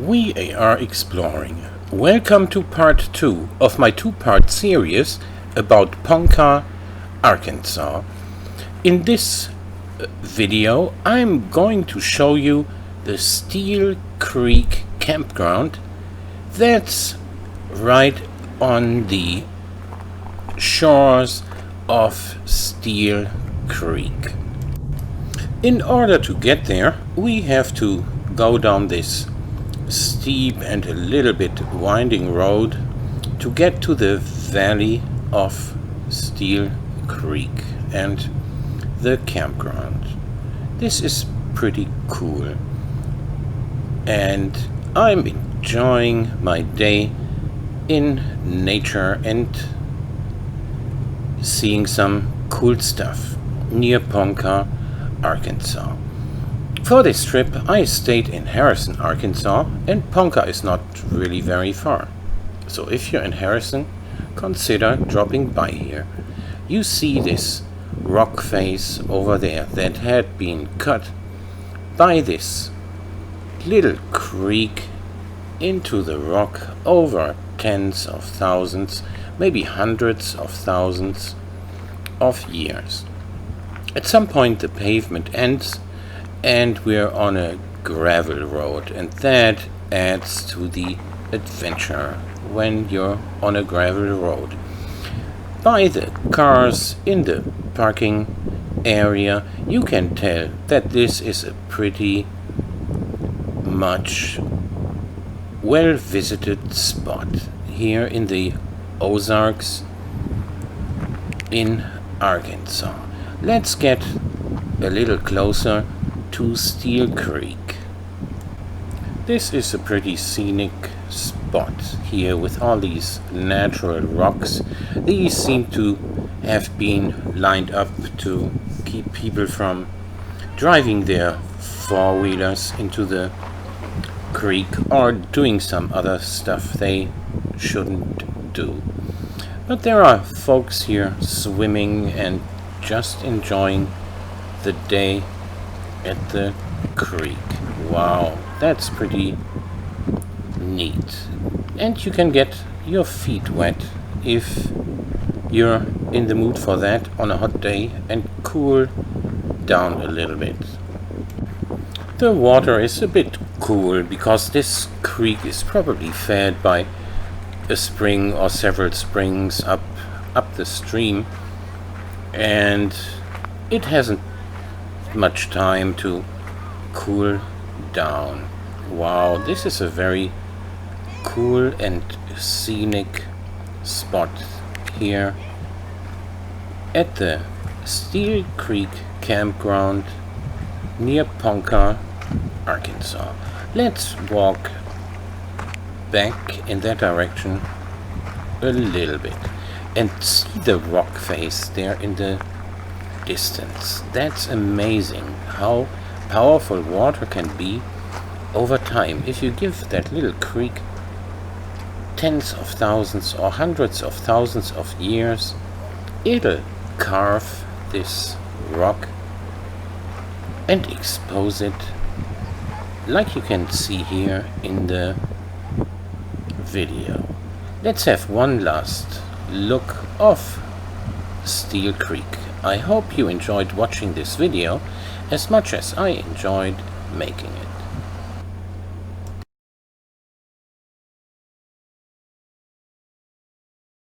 We are exploring. Welcome to part 2 of my two-part series about Ponca, Arkansas. In this video, I'm going to show you the Steel Creek Campground that's right on the shores of Steel Creek. In order to get there, we have to go down this steep and a little bit winding road to get to the valley of Steel Creek and the campground. This is pretty cool, and I'm enjoying my day in nature and seeing some cool stuff near Ponca, Arkansas. For this trip I stayed in Harrison, Arkansas, and Ponca is not really very far. So if you're in Harrison, consider dropping by here. You see this rock face over there that had been cut by this little creek into the rock over tens of thousands, maybe hundreds of thousands of years. At some point the pavement ends and we're on a gravel road, and that adds to the adventure when you're on a gravel road. By the cars in the parking area, you can tell that this is a pretty much well-visited spot here in the Ozarks in Arkansas. Let's get a little closer to Steel Creek. This is a pretty scenic spot here with all these natural rocks. These seem to have been lined up to keep people from driving their four-wheelers into the creek or doing some other stuff they shouldn't do. But there are folks here swimming and just enjoying the day at the creek. Wow, that's pretty neat. And you can get your feet wet if you're in the mood for that on a hot day and cool down a little bit. The water is a bit cool because this creek is probably fed by a spring or several springs up the stream, and it hasn't much time to cool down. Wow, this is a very cool and scenic spot here at the Steel Creek Campground near Ponca, Arkansas. Let's walk back in that direction a little bit and see the rock face there in the distance. That's amazing how powerful water can be over time. If you give that little creek tens of thousands or hundreds of thousands of years, it'll carve this rock and expose it like you can see here in the video. Let's have one last look of Steel Creek. I hope you enjoyed watching this video as much as I enjoyed making it.